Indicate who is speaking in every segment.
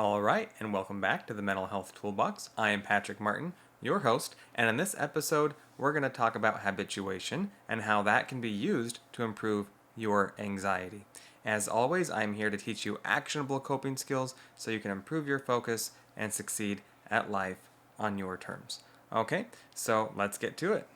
Speaker 1: All right, and welcome back to the Mental Health Toolbox. I am Patrick Martin, your host, and in this episode, we're going to talk about habituation and how that can be used to improve your anxiety. As always, I'm here to teach you actionable coping skills so you can improve your focus and succeed at life on your terms. Okay, so let's get to it.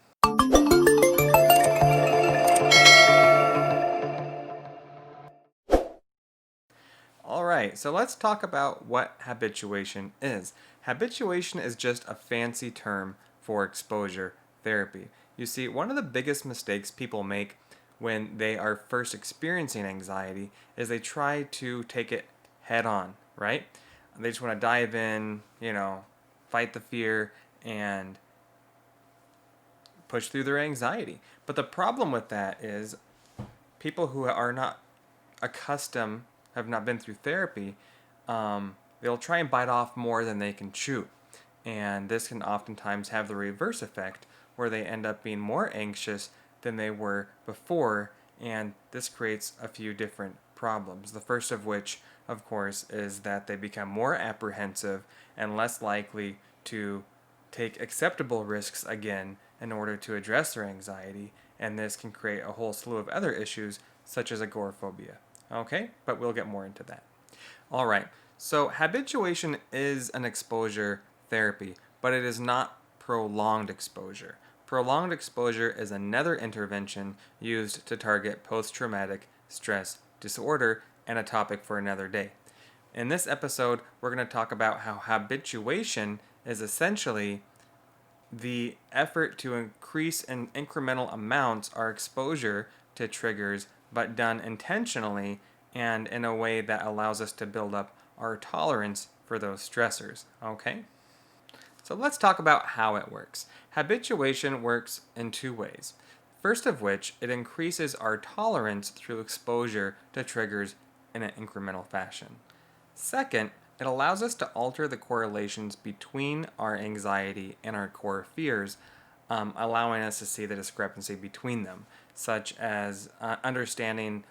Speaker 1: All right, so let's talk about what habituation is. Habituation is just a fancy term for exposure therapy. You see, one of the biggest mistakes people make when they are first experiencing anxiety is they try to take it head on, right? They just want to dive in, fight the fear and push through their anxiety. But the problem with that is people who are not accustomed, have not been through therapy, they'll try and bite off more than they can chew. And this can oftentimes have the reverse effect where they end up being more anxious than they were before, and this creates a few different problems. The first of which, of course, is that they become more apprehensive and less likely to take acceptable risks again in order to address their anxiety, and this can create a whole slew of other issues such as agoraphobia. Okay, but we'll get more into that. All right, so habituation is an exposure therapy, but it is not prolonged exposure. Prolonged exposure is another intervention used to target post-traumatic stress disorder, and a topic for another day. In this episode, we're going to talk about how habituation is essentially the effort to increase in incremental amounts our exposure to triggers, but done intentionally and in a way that allows us to build up our tolerance for those stressors. Okay? So let's talk about how it works. Habituation works in two ways. First of which, it increases our tolerance through exposure to triggers in an incremental fashion. Second, it allows us to alter the correlations between our anxiety and our core fears, allowing us to see the discrepancy between them, such as understanding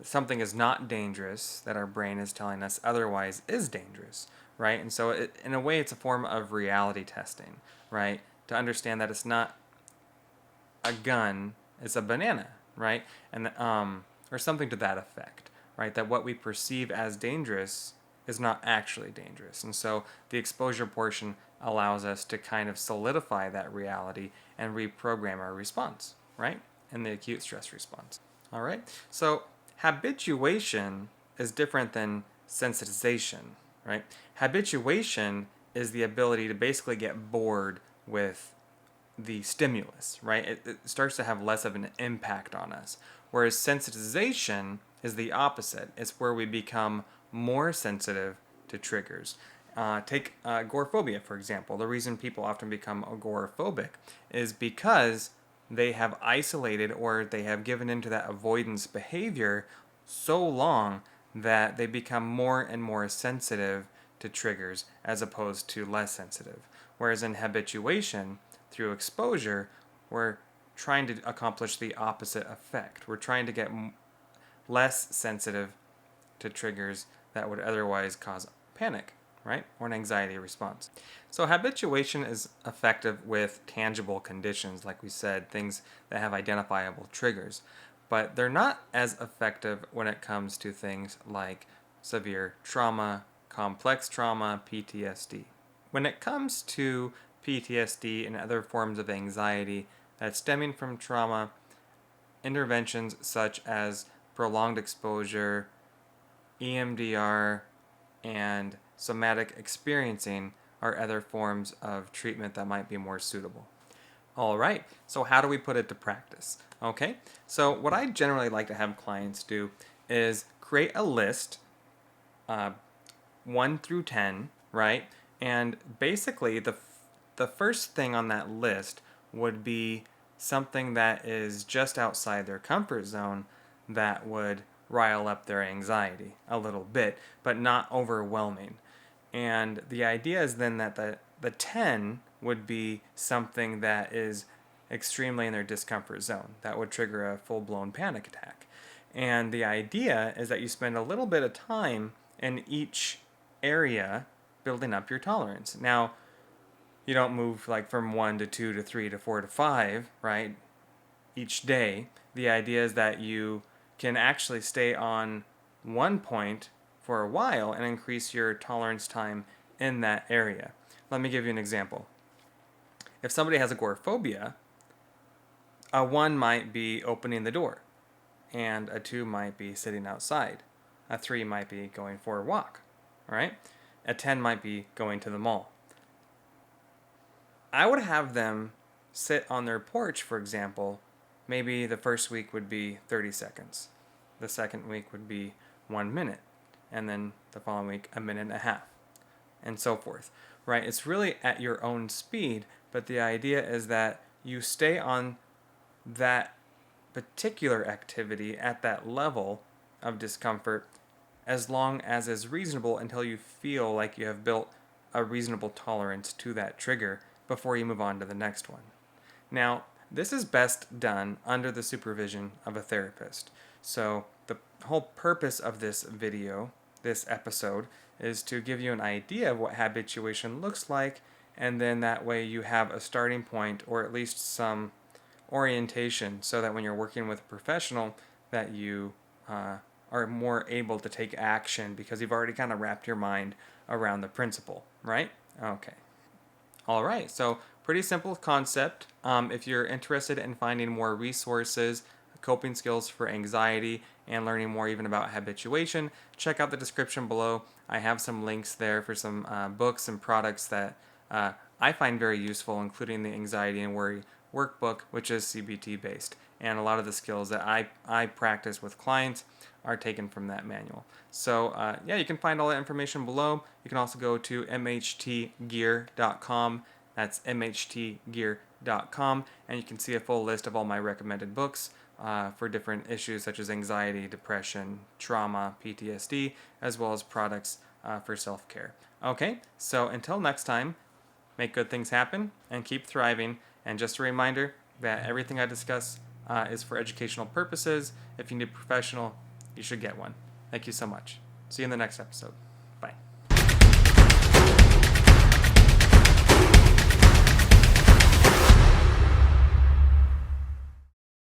Speaker 1: something is not dangerous that our brain is telling us otherwise is dangerous, right? And so in a way, it's a form of reality testing, right? To understand that it's not a gun, it's a banana, right? And or something to that effect, right? That what we perceive as dangerous is not actually dangerous. And so the exposure portion allows us to kind of solidify that reality and reprogram our response, right? And the acute stress response. All right? So habituation is different than sensitization, right? Habituation is the ability to basically get bored with the stimulus, right? It starts to have less of an impact on us. Whereas sensitization is the opposite. It's where we become more sensitive to triggers. Take agoraphobia, for example. The reason people often become agoraphobic is because they have isolated or they have given into that avoidance behavior so long that they become more and more sensitive to triggers as opposed to less sensitive. Whereas in habituation, through exposure, we're trying to accomplish the opposite effect. We're trying to get less sensitive to triggers that would otherwise cause panic, right? Or an anxiety response. So habituation is effective with tangible conditions, like we said, things that have identifiable triggers. But they're not as effective when it comes to things like severe trauma, complex trauma, PTSD. When it comes to PTSD and other forms of anxiety that's stemming from trauma, interventions such as prolonged exposure, EMDR, and somatic experiencing are other forms of treatment that might be more suitable. All right, so how do we put it to practice? Okay, so what I generally like to have clients do is create a list, 1 through 10, right? And basically the first thing on that list would be something that is just outside their comfort zone that would rile up their anxiety a little bit, but not overwhelming. And the idea is then that the 10 would be something that is extremely in their discomfort zone. That would trigger a full-blown panic attack. And the idea is that you spend a little bit of time in each area building up your tolerance. Now, you don't move like from 1 to 2 to 3 to 4 to 5, right? Each day. The idea is that you can actually stay on one point for a while and increase your tolerance time in that area. Let me give you an example. If somebody has agoraphobia, a 1 might be opening the door, and a 2 might be sitting outside. A 3 might be going for a walk, right? A 10 might be going to the mall. I would have them sit on their porch, for example. Maybe the first week would be 30 seconds. The second week would be 1 minute. And then the following week, a minute and a half. And so forth, right? It's really at your own speed, but the idea is that you stay on that particular activity at that level of discomfort as long as is reasonable until you feel like you have built a reasonable tolerance to that trigger before you move on to the next one. Now, this is best done under the supervision of a therapist. So the whole purpose of this video, this episode, is to give you an idea of what habituation looks like, and then that way you have a starting point or at least some orientation so that when you're working with a professional that you are more able to take action because you've already kind of wrapped your mind around the principle, right? Okay. All right, so pretty simple concept. If you're interested in finding more resources, coping skills for anxiety, and learning more even about habituation, check out the description below. I have some links there for some books and products that I find very useful, including the Anxiety and Worry Workbook, which is CBT based. And a lot of the skills that I practice with clients are taken from that manual. So yeah, you can find all that information below. You can also go to mhtgear.com. That's mhtgear.com, and you can see a full list of all my recommended books for different issues such as anxiety, depression, trauma, PTSD, as well as products for self-care. Okay, so until next time, make good things happen and keep thriving. And just a reminder that everything I discuss is for educational purposes. If you need a professional, you should get one. Thank you so much. See you in the next episode.